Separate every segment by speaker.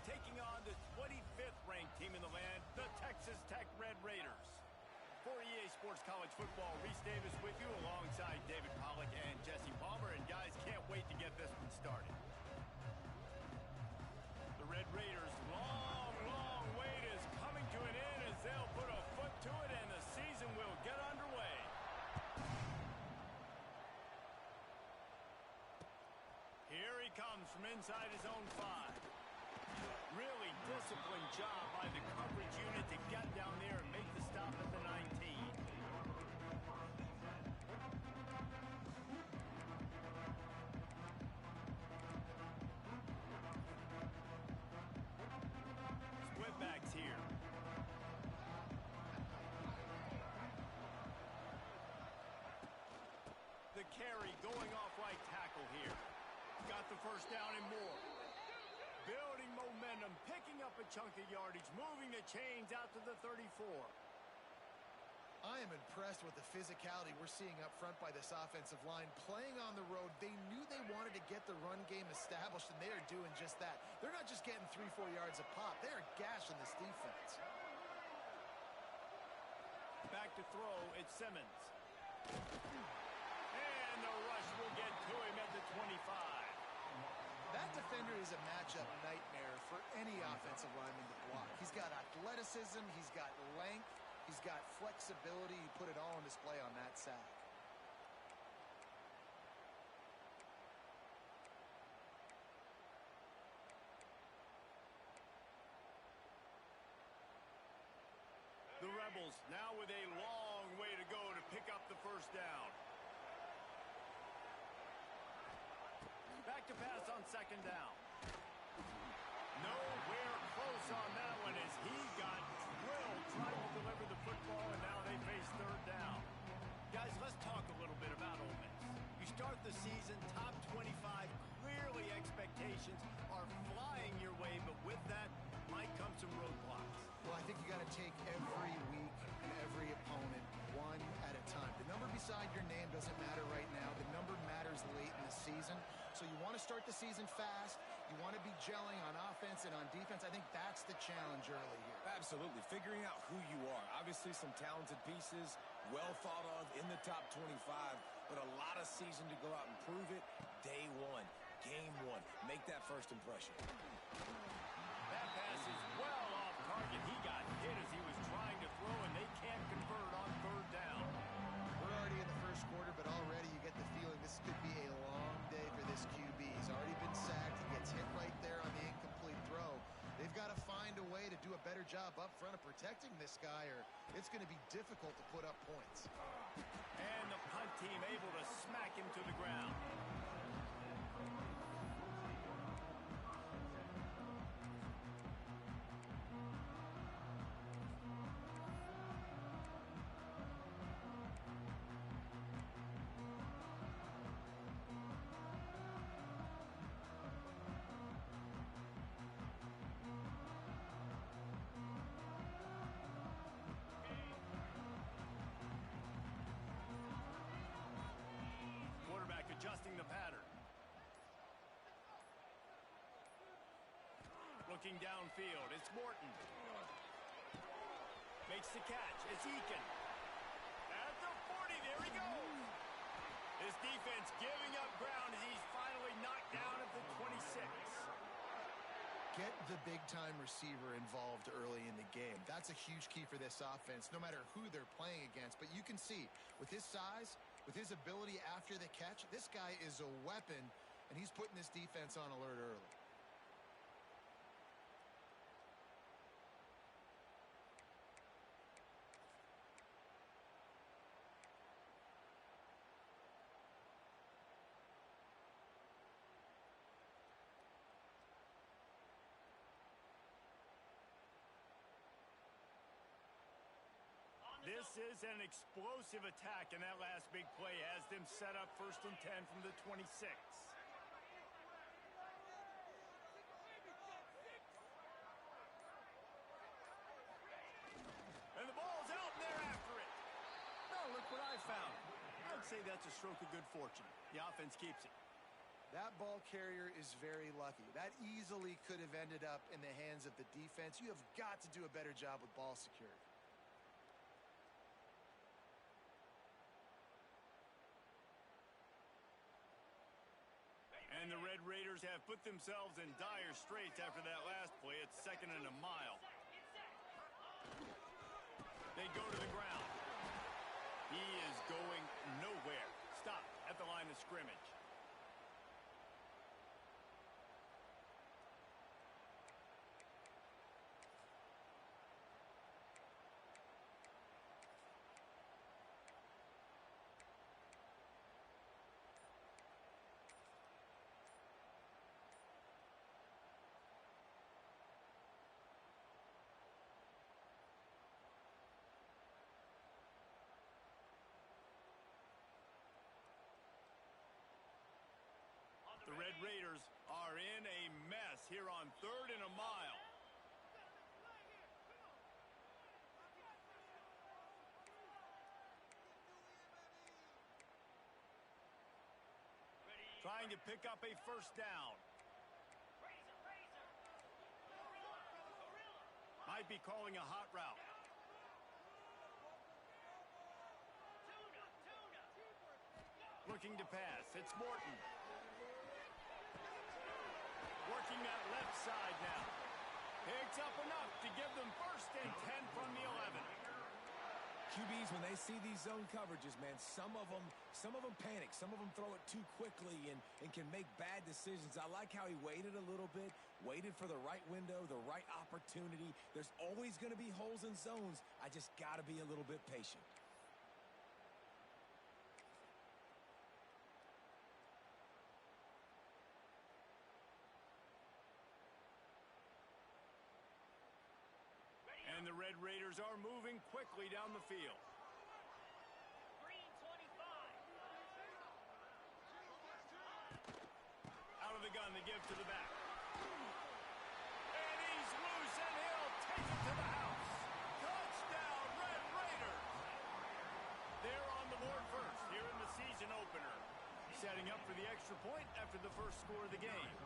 Speaker 1: taking on the 25th ranked team in the land, the Texas Tech Red Raiders. For EA Sports College Football, Reese Davis with you alongside David Pollack and Jesse Palmer. And guys, can't wait to get this one started. The Red Raiders' long wait is coming to an end as they'll put a foot to it and the season will get underway. Here he comes from inside his own 5. Really disciplined job by the coverage unit to get down there and make the stop at the 19. Split backs here. The carry going off right tackle here. Got the first down and more. Building momentum, picking up a chunk of yardage, moving the chains out to the 34.
Speaker 2: I am impressed with the physicality we're seeing up front by this offensive line. Playing on the road, they knew they wanted to get the run game established, and they are doing just that. They're not just getting 3-4 yards a pop. They are gashing this defense.
Speaker 1: Back to throw, it's Simmons. And the rush will get to him at the 25.
Speaker 2: That defender is a matchup nightmare for any offensive lineman to block. He's got athleticism, he's got length, he's got flexibility. He put it all on display on that sack.
Speaker 1: The Rebels now with a long way to go to pick up the first down. Back to pass on second down. Nowhere close on that one as he got drilled trying to deliver the football, and now they face third down. Guys, let's talk a little bit about Ole Miss. You start the season top 25. Clearly expectations are flying your way, but with that might come some roadblocks.
Speaker 2: Well, I think you got to take every week and every opponent one at a time. The number beside your name doesn't matter right now. The number matters late in the season. So you want to start the season fast. You want to be gelling on offense and on defense. I think that's the challenge early here.
Speaker 3: Absolutely. Figuring out who you are. Obviously some talented pieces, well thought of in the top 25, but a lot of season to go out and prove it. Day one, game one. Make that first impression.
Speaker 1: That pass is well off target. He got hit as he was trying to throw, and they can't convert on third down.
Speaker 2: We're already in the first quarter, but already you get the feeling this could be a long day for this QB. He's already been sacked. He gets hit right there on the incomplete throw. They've got to find a way to do a better job up front of protecting this guy, or it's going to be difficult to put up points.
Speaker 1: And the punt team able to smack him to the ground. Adjusting the pattern. Looking downfield, it's Morton. Makes the catch, it's Eakin. At the 40, there he goes. This defense giving up ground as he's finally knocked down at the 26.
Speaker 2: Get the big-time receiver involved early in the game. That's a huge key for this offense, no matter who they're playing against. But you can see, with his size, with his ability after the catch, this guy is a weapon, and he's putting this defense on alert early.
Speaker 1: This is an explosive attack, and that last big play has them set up 1st and 10 from the 26. And the ball's out, and they're after it. Oh, look what I found. I'd say that's a stroke of good fortune. The offense keeps it.
Speaker 2: That ball carrier is very lucky. That easily could have ended up in the hands of the defense. You have got to do a better job with ball security.
Speaker 1: And the Red Raiders have put themselves in dire straits after that last play. It's 2nd and a mile. They go to the ground. He is going nowhere. Stop at the line of scrimmage. The Red Raiders are in a mess here on 3rd and a mile. Trying to pick up a first down. Might be calling a hot route. Looking to pass. It's Morton. Working that left side now. Picks up enough to give them 1st and 10 from the 11.
Speaker 3: QBs, when they see these zone coverages, man, some of them panic. Some of them throw it too quickly and can make bad decisions. I like how he waited a little bit, waited for the right window, the right opportunity. There's always going to be holes in zones. I just got to be a little bit patient.
Speaker 1: And the Red Raiders are moving quickly down the field.
Speaker 4: Green 25.
Speaker 1: Out of the gun, they give to the back. And he's loose, and he'll take it to the house. Touchdown, Red Raiders. They're on the board first here in the season opener. Setting up for the extra point after the first score of the game.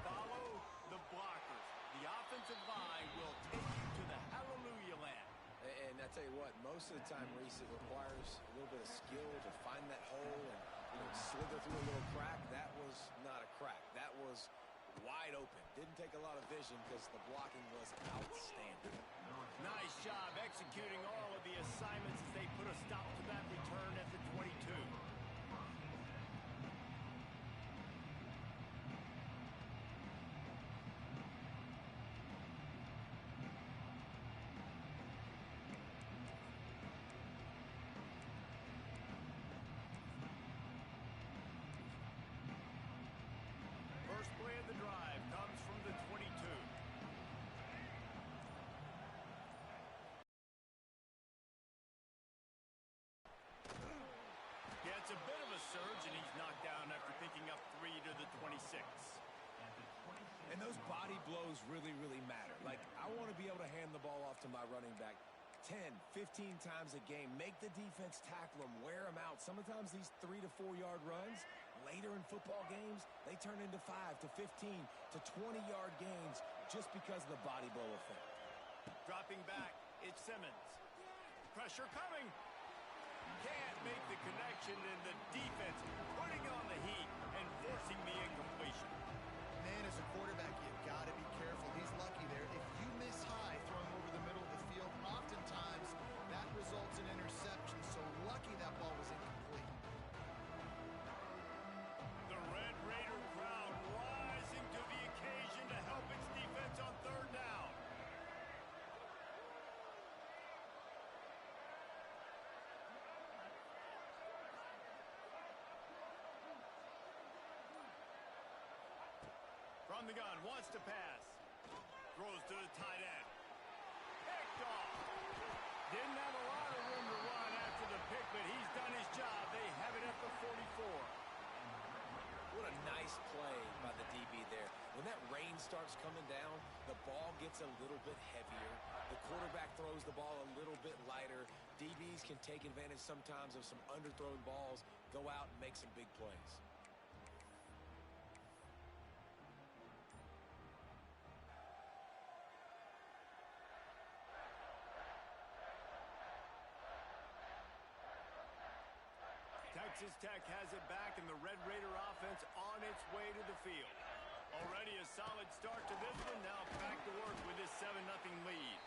Speaker 1: Follow the blockers. The offensive line will take you to the hallelujah land.
Speaker 3: And I tell you what, most of the time, Reese, it requires a little bit of skill to find that hole and slither through a little crack. That was not a crack. That was wide open. Didn't take a lot of vision because the blocking was outstanding.
Speaker 1: Nice job executing all of the assignments as they put a stop to that return at the 22. First play of the drive comes from the 22. Gets a bit of a surge, and he's knocked down after picking up 3 to the 26.
Speaker 3: And those body blows really, really matter. Like, I want to be able to hand the ball off to my running back 10, 15 times a game. Make the defense tackle them, wear them out. Sometimes these 3 to 4 yard runs, later in football games, they turn into 5 to 15 to 20 yard gains just because of the body blow effect.
Speaker 1: Dropping back, it's Simmons. Pressure coming. Can't make the connection, and the defense putting on the heat and forcing the incompletion.
Speaker 2: Man, as a quarterback, you've got to be careful. He's lucky there. If you miss high throwing over the middle of the field, oftentimes that results in interception. So lucky that ball was incomplete.
Speaker 1: The Red Raider crowd rising to the occasion to help its defense on 3rd down. From the gun, wants to pass. Throws to the tight end. Picked off. Didn't have a lot of room to run after the pick, but he's done his job. They have it at the 44.
Speaker 3: What a nice play by the DB there. When that rain starts coming down, the ball gets a little bit heavier. The quarterback throws the ball a little bit lighter. DBs can take advantage sometimes of some underthrown balls, go out and make some big plays.
Speaker 1: Texas Tech has it back, and the Red Raider offense on its way to the field. Already a solid start to this one. Now back to work with this 7-0 lead.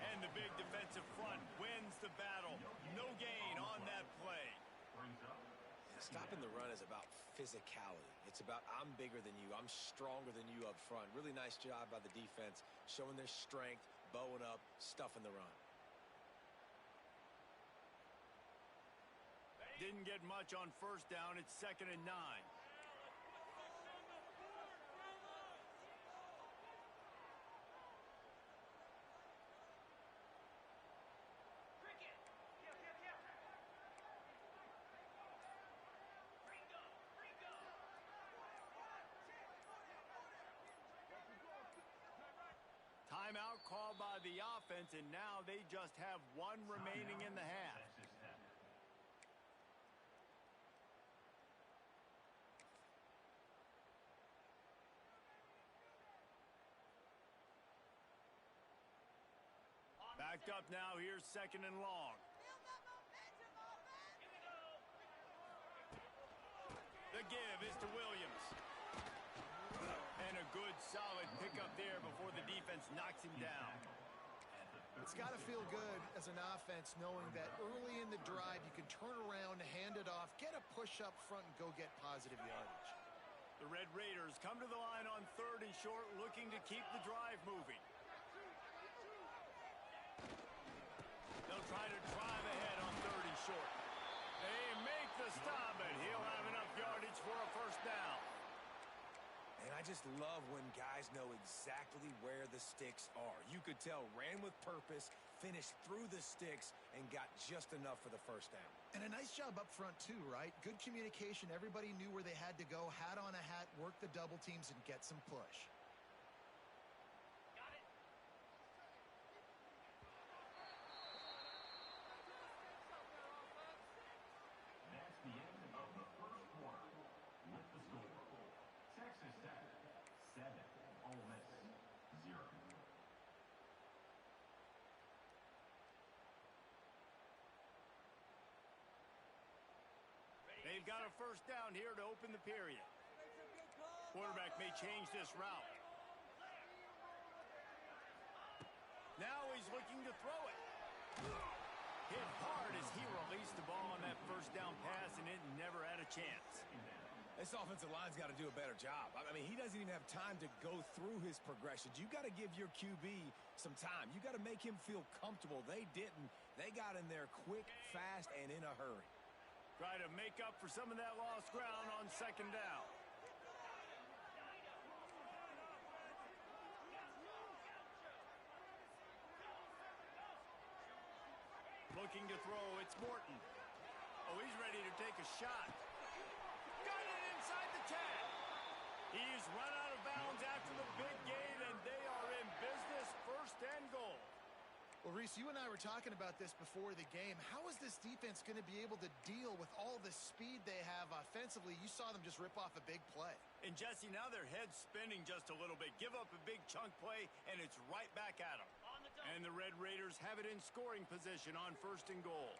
Speaker 1: And the big defensive front wins the battle. No gain on that play.
Speaker 3: Stopping the run is about physicality. It's about I'm bigger than you. I'm stronger than you up front. Really nice job by the defense, showing their strength, bowing up, stuffing the run.
Speaker 1: Didn't get much on first down. It's 2nd and 9. Timeout called by the offense, and now they just have one remaining in the half. Backed up now. Here's 2nd and long. The give is to Williams. And a good, solid pickup there before the defense knocks him down.
Speaker 2: It's got to feel good as an offense knowing that early in the drive you can turn around, hand it off, get a push up front, and go get positive yardage.
Speaker 1: The Red Raiders come to the line on 3rd and short, looking to keep the drive moving. They'll try to drive ahead on 3rd and short. They make the stop, and he'll have enough yardage for a first down.
Speaker 3: And I just love when guys know exactly where the sticks are. You could tell ran with purpose, finished through the sticks, and got just enough for the first down.
Speaker 2: And a nice job up front too, right? Good communication. Everybody knew where they had to go, hat on a hat, work the double teams, and get some push.
Speaker 4: Got it.
Speaker 5: That's the end of the first quarter. With the score, Texas Tech 7, Ole Miss 0.
Speaker 1: They've got a first down here to open the period. Quarterback may change this route. Now he's looking to throw it. Hit hard as he released the ball on that first down pass, and it never had a chance.
Speaker 3: This offensive line's got to do a better job. I mean, he doesn't even have time to go through his progressions. You got to give your QB some time. You got to make him feel comfortable. They didn't. They got in there quick, fast, and in a hurry.
Speaker 1: Try to make up for some of that lost ground on 2nd down. Looking to throw, it's Morton. Oh, he's ready to take a shot. Got it inside the 10. He's run out of bounds after the big gain, and they are in business, 1st and goal.
Speaker 2: Well, Reese, you and I were talking about this before the game. How is this defense going to be able to deal with all the speed they have offensively? You saw them just rip off a big play.
Speaker 1: And, Jesse, now their head's spinning just a little bit. Give up a big chunk play, and it's right back at them. And the Red Raiders have it in scoring position on 1st and goal.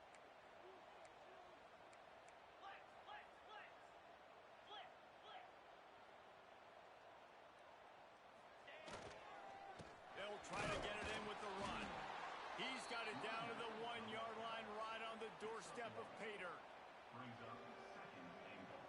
Speaker 1: They'll try to get it in with the run. He's got it down to the 1-yard line, right on the doorstep of Pater.
Speaker 5: Brings up 2nd and goal.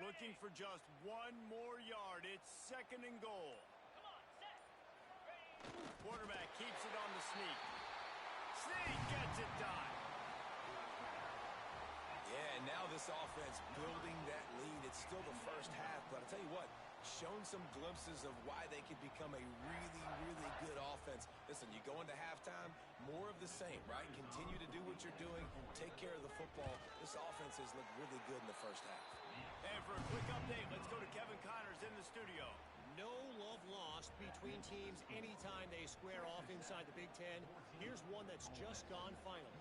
Speaker 1: Looking for just one more yard. It's 2nd and goal.
Speaker 4: Come on, set. Ready.
Speaker 1: Quarterback keeps it on the sneak. Sneak gets it done.
Speaker 3: Yeah, and now this offense building that lead. It's still the first half, but I'll tell you what, shown some glimpses of why they could become a really, really good offense. Listen, you go into halftime, more of the same, right? Continue to do what you're doing, take care of the football. This offense has looked really good in the first half.
Speaker 1: And for a quick update, let's go to Kevin Connors in the studio.
Speaker 6: No love lost between teams anytime they square off inside the Big Ten. Here's one that's just gone final.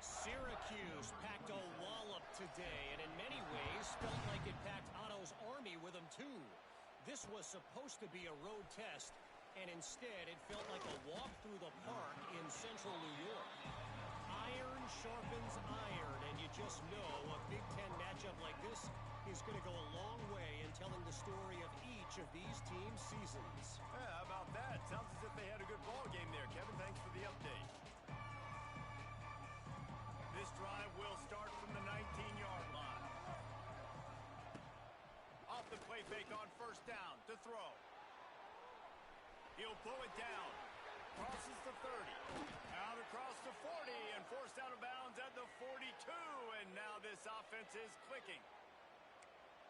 Speaker 6: Syracuse packed a wallop today, and in many ways felt like it packed Otto's Army with them too. This was supposed to be a road test, and instead it felt like a walk through the park in central New York. Iron sharpens iron, and you just know a Big Ten matchup like this is going to go a long way in telling the story of each of these teams' seasons.
Speaker 1: Yeah, how about that? Sounds as if they had a good ball game there, Kevin. Thanks for the update. This drive will start from the 19-yard line. Off the play fake on first down to throw. He'll pull it down. Crosses the 30. Out across the 40 and forced out of bounds at the 42. And now this offense is clicking.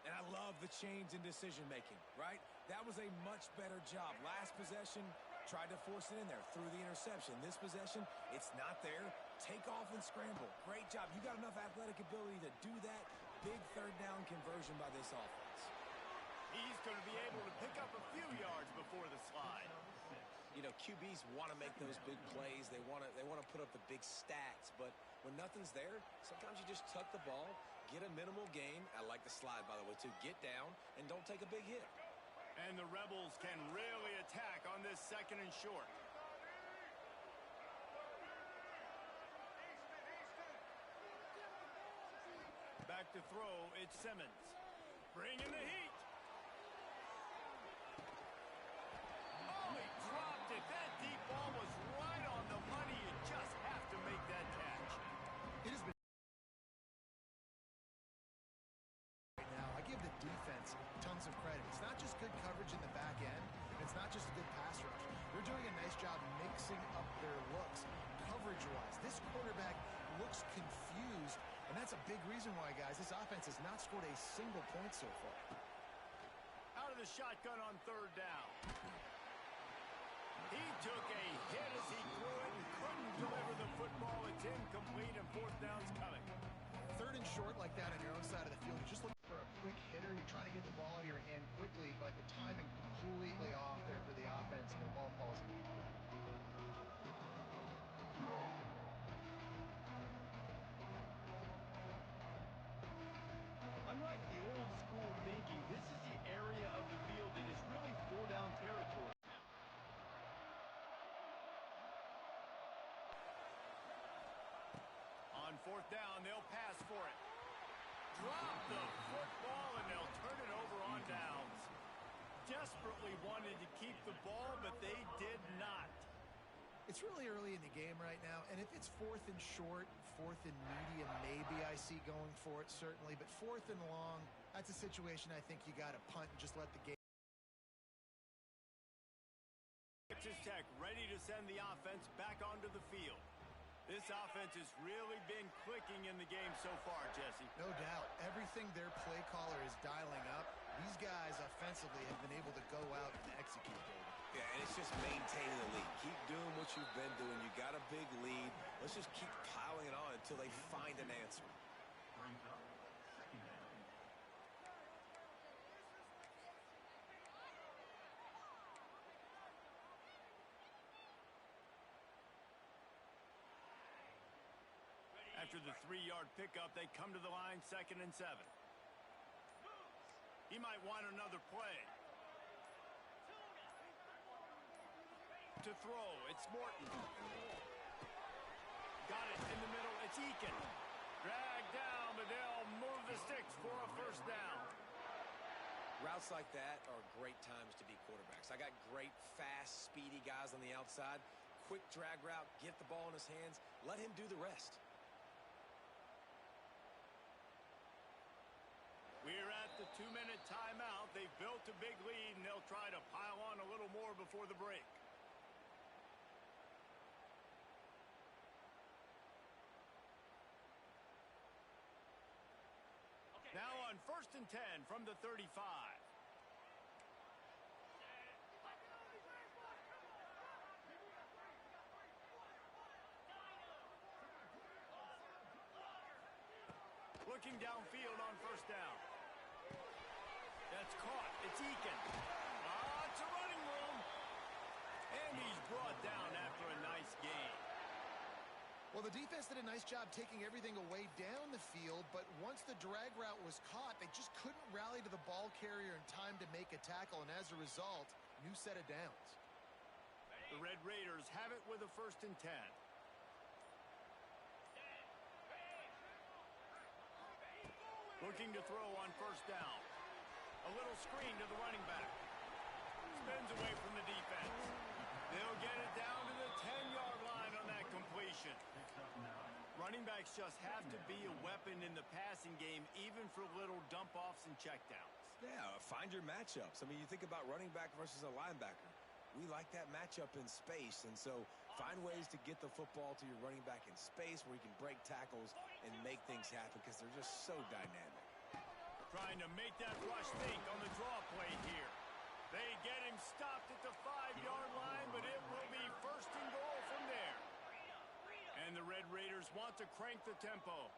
Speaker 3: And I love the change in decision-making, right? That was a much better job. Last possession, tried to force it in there, threw the interception. This possession, it's not there. Take off and scramble. Great job. You got enough athletic ability to do that. Big third down conversion by this offense.
Speaker 1: He's going to be able to pick up a few yards before the slide.
Speaker 3: You know, QBs want to make those big plays. They want to put up the big stats. But when nothing's there, sometimes you just tuck the ball, get a minimal gain. I like the slide, by the way, too. Get down and don't take a big hit.
Speaker 1: And the Rebels can really attack on this second and short. Back to throw, it's Simmons. Bringing the heat. Oh, he dropped it. That deep ball was right on the money. You just have to make that catch.
Speaker 2: It has been right now. I give the defense tons of credit. It's not just good coverage in the back end. It's not just a good pass rush. They're doing a nice job mixing up their looks coverage-wise. This quarterback looks confused, and that's a big reason why, guys, this offense has not scored a single point so far.
Speaker 1: Out of the shotgun on third down. He took a hit as he threw it and couldn't deliver the football. It's incomplete and fourth down's coming.
Speaker 2: Third and short like that on your own side of the field. You're just looking for a quick hitter. You're trying to get the ball out of your hand quickly, but the timing completely off there for the offense, and the ball falls.
Speaker 5: Unlike the old school thinking, this is the area of the field that is really four-down territory.
Speaker 1: On fourth down, they'll pass for it. Drop the football, and they'll turn it over on downs. Desperately wanted to keep the ball, but they did not.
Speaker 2: It's really early in the game right now, and if it's fourth and short, fourth and medium, maybe I see going for it, certainly. But fourth and long, that's a situation I think you got to punt and just let the game.
Speaker 1: Texas Tech ready to send the offense back onto the field. This offense has really been clicking in the game so far, Jesse.
Speaker 2: No doubt. Everything their play caller is dialing up, these guys offensively have been able to go out and execute, David.
Speaker 3: Yeah, and it's just maintaining the lead. Keep doing what you've been doing. You got a big lead. Let's just keep piling it on until they find an answer.
Speaker 5: Brings up second down.
Speaker 1: After the 3-yard pickup, they come to the line, 2nd and 7. He might want another play. To throw, it's Morton. Got it in the middle, it's Eakin. Dragged down, but they'll move the sticks for a first down.
Speaker 3: Routes like that are great times to be quarterbacks. I got great, fast, speedy guys on the outside. Quick drag route, get the ball in his hands, let him do the rest.
Speaker 1: We're at the 2-minute timeout. They've built a big lead, and they'll try to pile on a little more before the break. Now on 1st and 10 from the 35. Looking downfield on first down. That's caught. It's Eakin. It's a running room. And he's brought down after a nice gain.
Speaker 2: Well, Well, the defense did a nice job taking everything away down the field, but once the drag route was caught, they just couldn't rally to the ball carrier in time to make a tackle, and as a result, new set of downs.
Speaker 1: The Red Raiders have it with a 1st and 10. Looking to throw on 1st down. A little screen to the running back. Spins away from the defense. They'll get it down to the 10-yard line on that completion. Running backs just have to be a weapon in the passing game, even for little dump-offs and checkdowns.
Speaker 3: Yeah, find your matchups. I mean, you think about running back versus a linebacker. We like that matchup in space, and so find ways to get the football to your running back in space where you can break tackles and make things happen because they're just so dynamic.
Speaker 1: Trying to make that rush think on the draw play here. They get him stopped at the 5-yard line, but it will be 1st and goal from there. And the Red Raiders want to crank the tempo.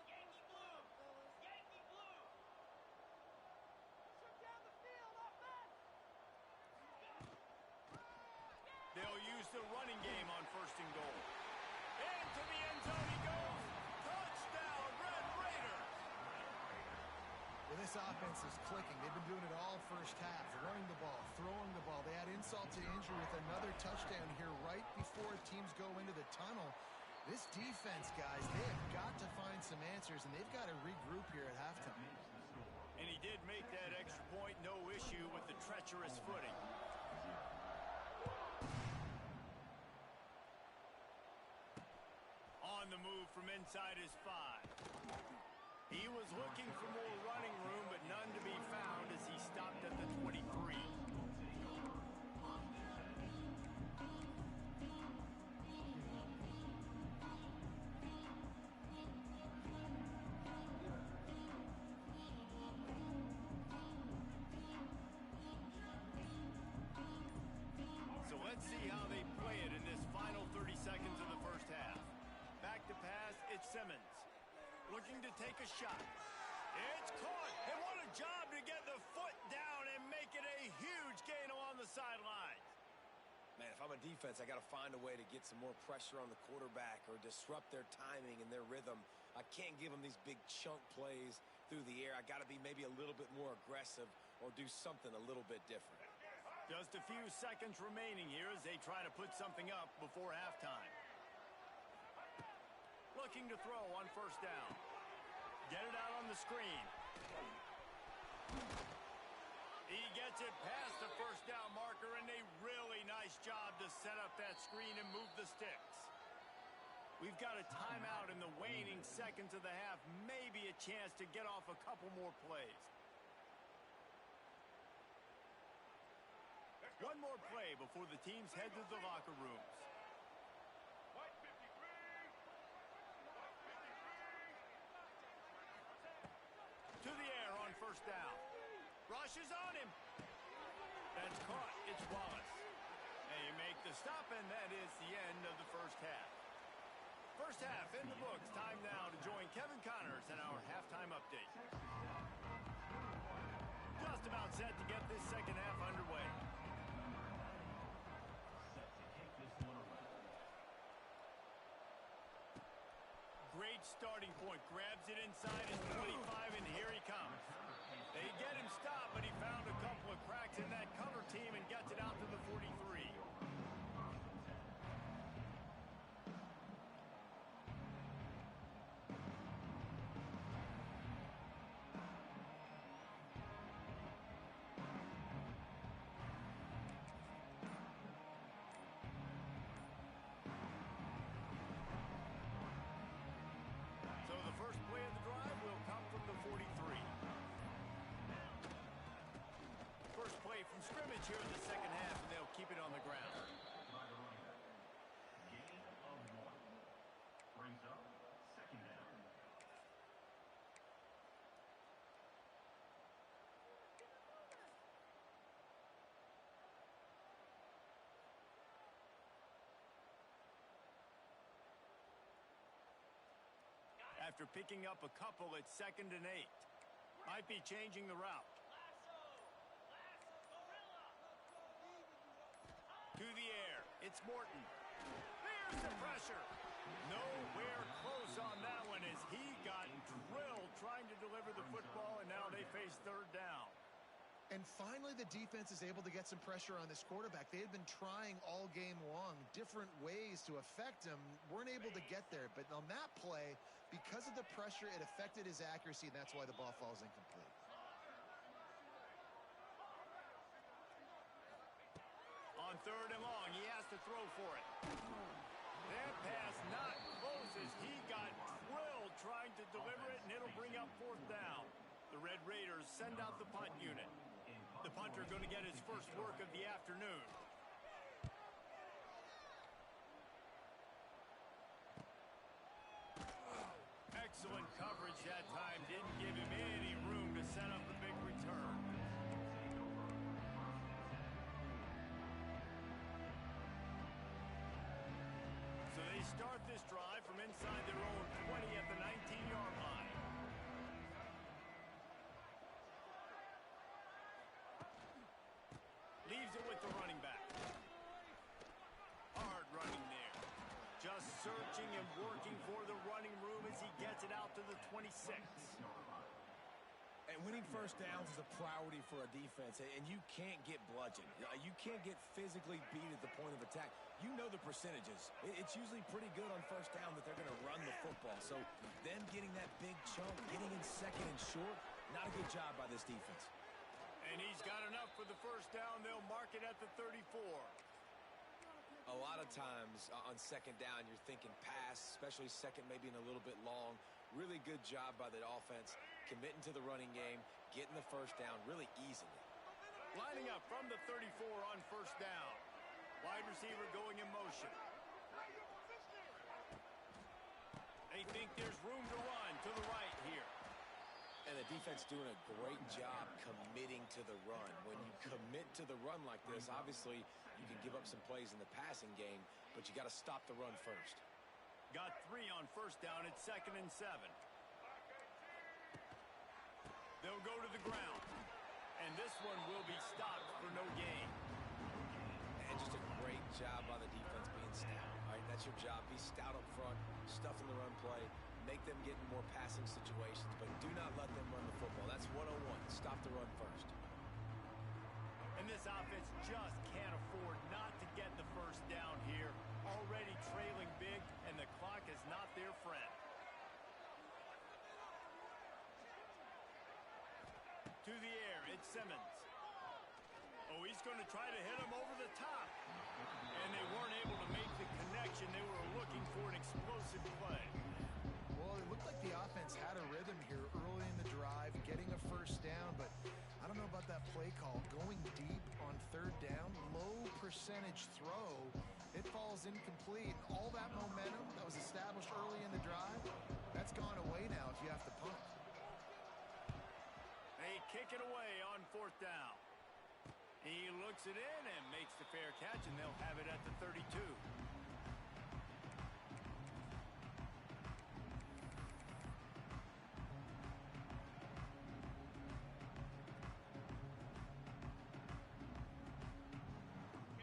Speaker 4: Yankee blue! Yankee blue! Shut down the field, offense!
Speaker 1: They'll use the running game on 1st and goal. Into the end zone he goes. Touchdown, Red Raiders!
Speaker 2: Well, this offense is clicking. They've been doing it all first half, running the ball, throwing the ball. They add insult to injury with another touchdown here right before teams go into the tunnel. This defense, guys, they have got to find some answers, and they've got to regroup here at halftime.
Speaker 1: And he did make that extra point, no issue with the treacherous footing. On the move from inside his 5. He was looking for more running room, but none to be found as he stopped at the 23. So let's see how they play it in this final 30 seconds of the first half. Back to pass, it's Simmons. Looking to take a shot. It's caught. And what a job to get the foot down and make it a huge gain along the sidelines.
Speaker 3: Man, if I'm a defense, I got to find a way to get some more pressure on the quarterback or disrupt their timing and their rhythm. I can't give them these big chunk plays through the air. I got to be maybe a little bit more aggressive or do something a little bit different.
Speaker 1: Just a few seconds remaining here as they try to put something up before halftime. Looking to throw on 1st down. Get it out on the screen. He gets it past the 1st down marker, and a really nice job to set up that screen and move the sticks. We've got a timeout in the waning seconds of the half. Maybe a chance to get off a couple more plays. One more play before the teams head to the locker rooms. To the air on 1st down. Rush is on him. That's caught. It's Wallace. They make the stop, and that is the end of the first half. First half in the books. Time now to join Kevin Connors in our halftime update. Just about set to get this second half underway. Great starting point. Grabs it inside his 25, and here he comes. They get him stopped, but he found a couple of cracks in that cover team and gets it out to the 43. So the first play of the drive will come from the 43. First play from scrimmage here in the second half, and they'll keep it on the ground.
Speaker 5: Gain of 1. Brings up 2nd down.
Speaker 1: After picking up a couple, it's 2nd and 8. Might be changing the route. To the air. It's Morton. There's the pressure. Nowhere close on that one as he got drilled trying to deliver the football, and now they face third down.
Speaker 2: And finally, the defense is able to get some pressure on this quarterback. They had been trying all game long different ways to affect him. Weren't able to get there. But on that play, because of the pressure, it affected his accuracy, and that's why the ball falls incomplete.
Speaker 1: On third and long, he has to throw for it. That pass not close as he got drilled trying to deliver it, and it'll bring up fourth down. The Red Raiders send out the punt unit. The punter going to get his first work of the afternoon. Excellent coverage that time. Didn't give him any room to set up the big return. So they start this drive from inside their own 20 at the 19-yard line. Leaves it with the running back. Hard running there. Just searching and working for the running room as he gets it out to the 26.
Speaker 3: And winning first downs is a priority for a defense, and you can't get bludgeoned. You can't get physically beat at the point of attack. You know the percentages. It's usually pretty good on first down that they're going to run the football. So them getting that big chunk, getting in second and short, not a good job by this defense.
Speaker 1: And he's got enough for the first down. They'll mark it at the 34.
Speaker 3: A lot of times on second down, you're thinking pass, especially second maybe in a little bit long. Really good job by the offense, committing to the running game, getting the first down really easily.
Speaker 1: Lining up from the 34 on first down. Wide receiver going in motion. They think there's room to run to the right here.
Speaker 3: And the defense doing a great job committing to the run. When you commit to the run like this, obviously you can give up some plays in the passing game, but you got to stop the run first.
Speaker 1: Got 3 on first down at 2nd and 7. They'll go to the ground. And this one will be stopped for no gain.
Speaker 3: And just a great job by the defense being stout. All right, that's your job. Be stout up front, stuff in the run play, make them get in more passing situations, but do not let them run the football. That's 101. Stop the run first.
Speaker 1: And this offense just can't afford not to get the first down here. Already trailing big, and the clock is not their friend. To the air, it's Simmons. Oh, he's going to try to hit him over the top. And they weren't able to make the connection. They were looking for an explosive play.
Speaker 2: Well, it looked like the offense had a rhythm here early in the drive, getting a first down, but I don't know about that play call. Going deep on third down, low percentage throw, it falls incomplete. All that momentum that was established early in the drive, that's gone away now if you have to punt.
Speaker 1: They kick it away on fourth down. He looks it in and makes the fair catch, and they'll have it at the 32.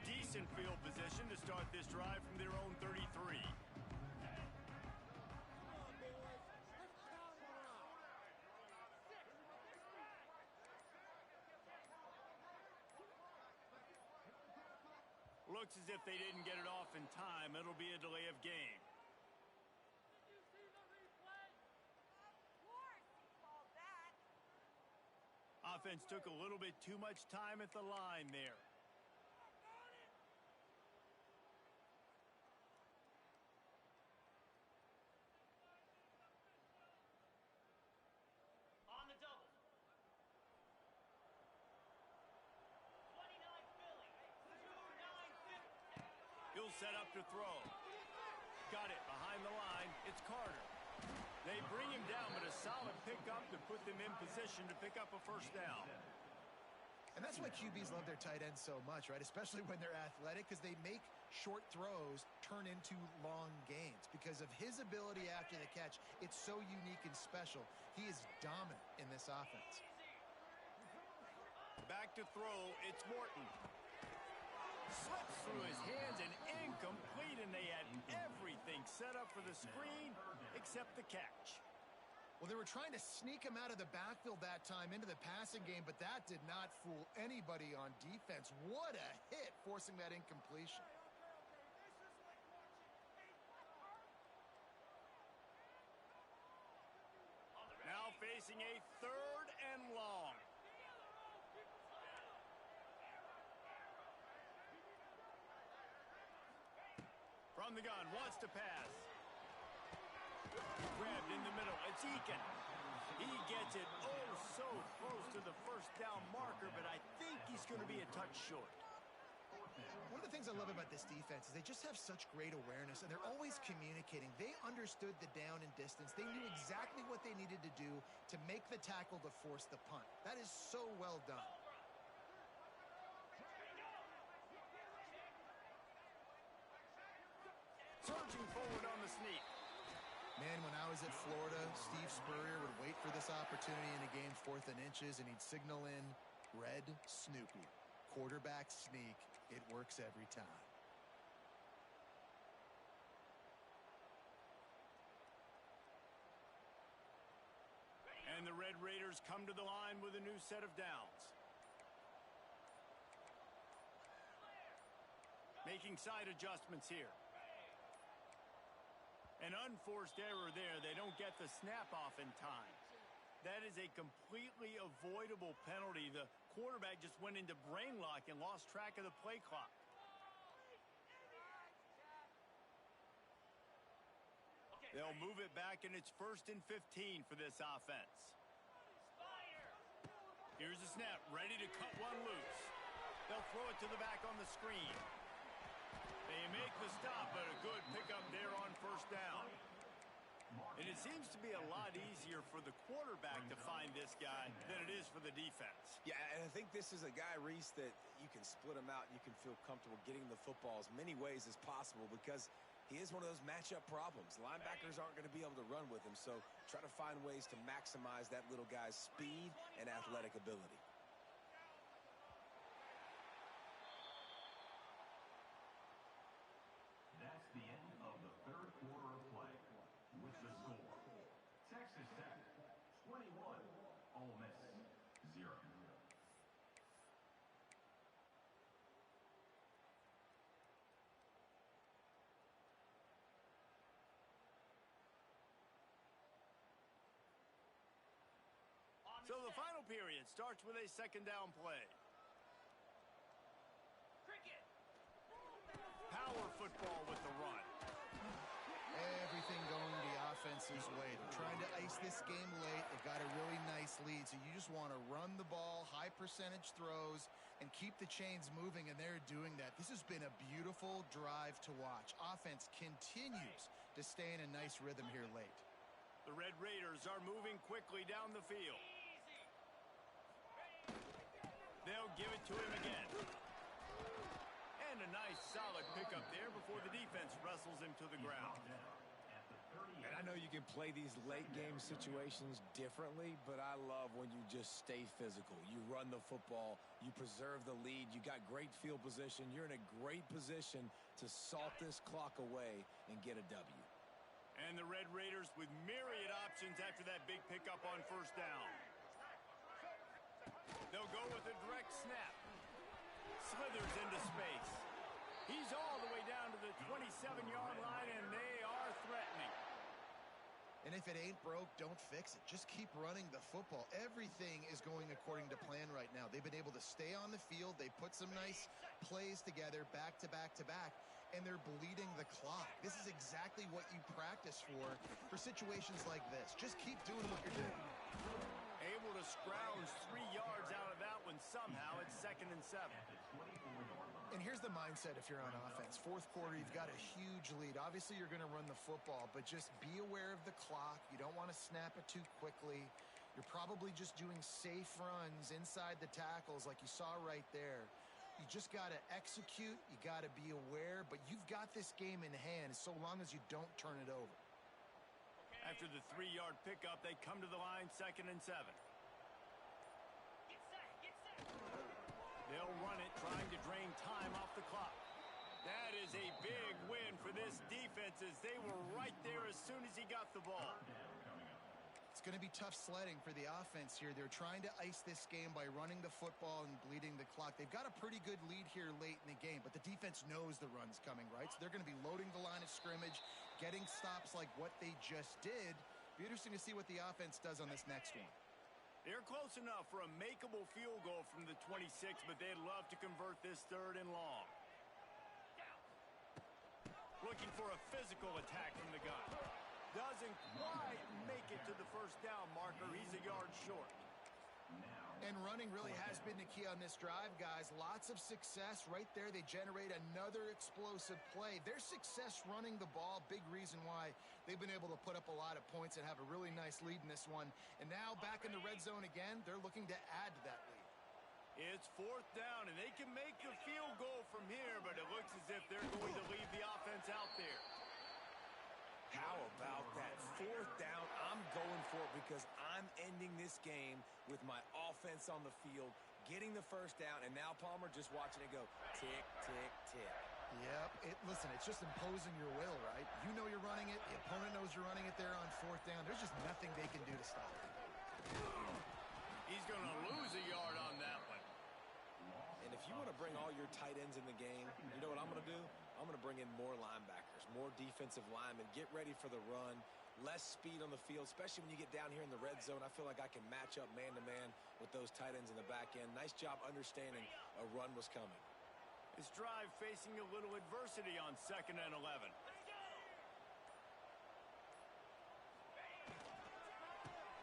Speaker 1: Decent field position to start this drive from their own 33. Looks as if they didn't get it off in time. It'll be a delay of game.
Speaker 4: Did you see the replay? Of course he called that.
Speaker 1: Offense took a little bit too much time at the line there.
Speaker 4: On the double. 29 Philly. 29-50.
Speaker 1: He'll set up to throw. Got it behind the line. It's Carter. They bring him down, but a solid pickup to put them in position to pick up a first down.
Speaker 2: And that's why QBs love their tight ends so much, right? Especially when they're athletic, because they make short throws turn into long gains. Because of his ability after the catch, it's so unique and special. He is dominant in this offense.
Speaker 1: Back to throw, it's Morton. Slips through his hands and incomplete, and they had everything set up for the screen except the catch.
Speaker 2: Well, they were trying to sneak him out of the backfield that time into the passing game, but that did not fool anybody on defense. What a hit, forcing that incompletion.
Speaker 1: Now facing a 3rd and long. From the gun, wants to pass. Grabbed in the middle. It's Eakin. He gets it so close to the first down marker, but I think he's going to be a touch short.
Speaker 2: One of the things I love about this defense is they just have such great awareness, and they're always communicating. They understood the down and distance. They knew exactly what they needed to do to make the tackle to force the punt. That is so well done.
Speaker 1: Surging forward on the sneak.
Speaker 2: Man, when I was at Florida, Steve Spurrier would wait for this opportunity in a game 4th and inches, and he'd signal in Red Snoopy. Quarterback sneak. It works every time.
Speaker 1: And the Red Raiders come to the line with a new set of downs. Making side adjustments here. An unforced error there. They don't get the snap off in time. That is a completely avoidable penalty. The quarterback just went into brain lock and lost track of the play clock. They'll move it back, and it's 1st and 15 for this offense. Here's the snap, ready to cut one loose. They'll throw it to the back on the screen. They make the stop, but a good pickup there on 1st down. And it seems to be a lot easier for the quarterback to find this guy than it is for the defense.
Speaker 3: Yeah, and I think this is a guy, Reese, that you can split him out. You can feel comfortable getting the football as many ways as possible because he is one of those matchup problems. Linebackers aren't going to be able to run with him, so try to find ways to maximize that little guy's speed and athletic ability.
Speaker 5: That's the end of the 3rd quarter of play. With the score, Texas Tech 21, Ole Miss 0.
Speaker 1: So the final period starts with a 2nd down play. Power football with the run.
Speaker 2: Everything going the offense's way. They're trying to ice this game late. They've got a really nice lead, so you just want to run the ball, high percentage throws, and keep the chains moving, and they're doing that. This has been a beautiful drive to watch. Offense continues to stay in a nice rhythm here late.
Speaker 1: The Red Raiders are moving quickly down the field. They'll give it to him again. And a nice solid pickup there before the defense wrestles him to the ground.
Speaker 3: And I know you can play these late game situations differently, but I love when you just stay physical. You run the football, you preserve the lead, you got great field position, you're in a great position to salt this clock away and get a W.
Speaker 1: And the Red Raiders with myriad options after that big pickup on 1st down. They'll go with a direct snap. Slithers into space. He's all the way down to the 27-yard line, and they are threatening.
Speaker 2: And if it ain't broke, don't fix it. Just keep running the football. Everything is going according to plan right now. They've been able to stay on the field. They put some nice plays together back to back to back, and they're bleeding the clock. This is exactly what you practice for situations like this. Just keep doing what you're doing.
Speaker 1: Able to scrounge 3 yards out of that one somehow. It's 2nd and 7.
Speaker 2: And here's the mindset if you're on offense. 4th quarter, you've got a huge lead. Obviously, you're going to run the football, but just be aware of the clock. You don't want to snap it too quickly. You're probably just doing safe runs inside the tackles like you saw right there. You just got to execute. You got to be aware, but you've got this game in hand so long as you don't turn it over.
Speaker 1: After the 3-yard pickup, they come to the line 2nd and 7. They'll run it, trying to drain time off the clock. That is a big win for this defense as they were right there as soon as he got the ball.
Speaker 2: It's going to be tough sledding for the offense here. They're trying to ice this game by running the football and bleeding the clock. They've got a pretty good lead here late in the game, but the defense knows the run's coming, right? So they're going to be loading the line of scrimmage, getting stops like what they just did. Be interesting to see what the offense does on this next one.
Speaker 1: They're close enough for a makeable field goal from the 26, but they'd love to convert this 3rd and long. Looking for a physical attack from the gun. Doesn't quite make it to the first down marker. He's a yard short.
Speaker 2: And running really has been the key on this drive, guys. Lots of success right there. They generate another explosive play. Their success running the ball, big reason why they've been able to put up a lot of points and have a really nice lead in this one. And now back in the red zone again, they're looking to add to that lead.
Speaker 1: It's 4th down, and they can make the field goal from here, but it looks as if they're going to leave the offense out there.
Speaker 3: How about that 4th down? I'm going for it because I'm ending this game with my offense on the field, getting the first down, and now Palmer just watching it go tick, tick, tick.
Speaker 2: Yep. Listen, it's just imposing your will, right? You know you're running it. The opponent knows you're running it there on 4th down. There's just nothing they can do to stop it.
Speaker 1: He's going to lose a yard on that one.
Speaker 3: And if you want to bring all your tight ends in the game, you know what I'm going to do? I'm going to bring in more linebackers, more defensive linemen, get ready for the run, less speed on the field, especially when you get down here in the red zone. I feel like I can match up man-to-man with those tight ends in the back end. Nice job understanding a run was coming.
Speaker 1: This drive facing a little adversity on 2nd and 11.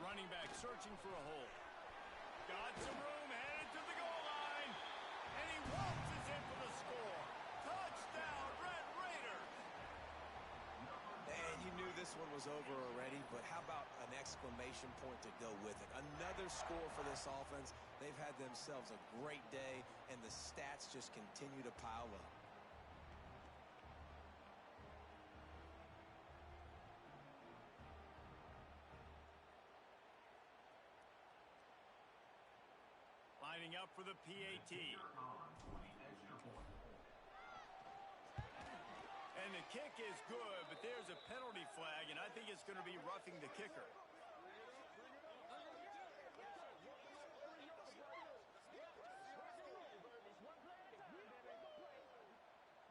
Speaker 1: Running back searching for a hole. Got some room, headed to the goal line. And he waltzes in for the score. Touchdown, Red Raiders.
Speaker 3: And you knew this one was over already, but how about an exclamation point to go with it? Another score for this offense. They've had themselves a great day, and the stats just continue to pile up.
Speaker 1: Lining up for the PAT. And the kick is good, but there's a penalty flag, and I think it's going to be roughing the kicker.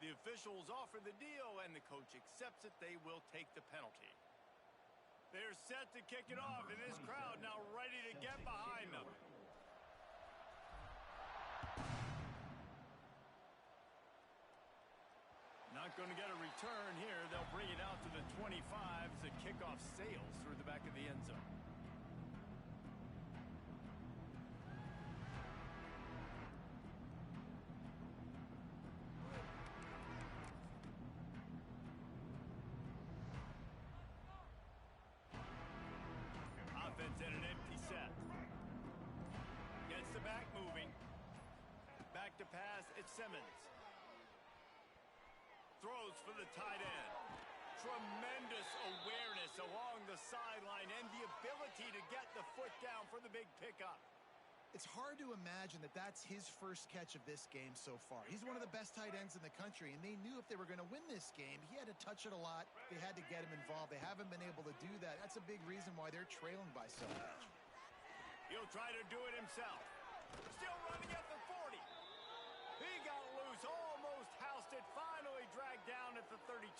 Speaker 1: The officials offer the deal, and the coach accepts it. They will take the penalty. They're set to kick it off, and this crowd now ready to get behind them. Not going to get a return here. They'll bring it out to the 25 as the kickoff sails through the back of the end zone. Offense in an empty set. Gets the back moving. Back to pass, it's Simmons. Throws for the tight end. Tremendous awareness along the sideline and the ability to get the foot down for the big pickup.
Speaker 2: It's hard to imagine that that's his first catch of this game so far. He's one of the best tight ends in the country, and they knew if they were going to win this game, he had to touch it a lot. They had to get him involved. They haven't been able to do that. That's a big reason why they're trailing by so much.
Speaker 1: He'll try to do it himself. Still running at the 40. He got loose, almost housed it, finally dragged down at the 32.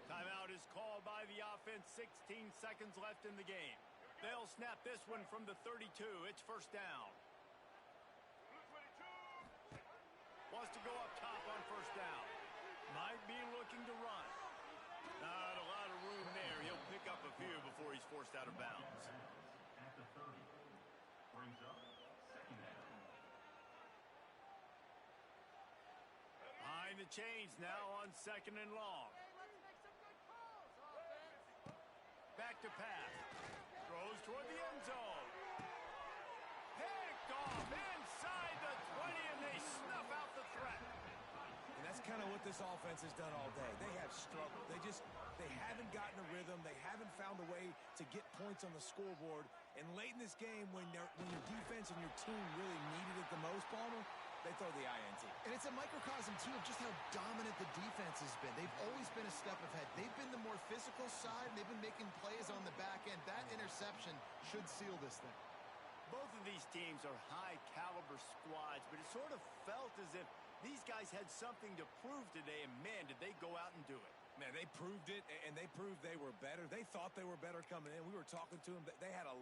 Speaker 1: Timeout is called by the offense, 16 seconds left in the game. They'll snap this one from the 32. It's first down. Wants to go up top on first down. Might be looking to run. Not a lot of room there. He'll pick up a few before he's forced out of bounds.
Speaker 5: At the 30. Brings up second down.
Speaker 1: Behind the chains now on 2nd and long. Back to pass. Throws toward the end zone. Picked off inside the 20, and they snuff out the threat.
Speaker 3: And that's kind of what this offense has done all day. They have struggled. They haven't gotten a rhythm. They haven't found a way to get points on the scoreboard. And late in this game, when your defense and your team really needed it the most, Palmer, they throw the INT.
Speaker 2: And it's a microcosm, too, of just how dominant the defense has been. They've always been a step ahead. They've been the more physical side, and they've been making plays on the back end. That interception should seal this thing.
Speaker 1: Both of these teams are high-caliber squads, but it sort of felt as if these guys had something to prove today, and, man, did they go out and do it.
Speaker 3: Man, they proved it, and they proved they were better. They thought they were better coming in. We were talking to them. They had a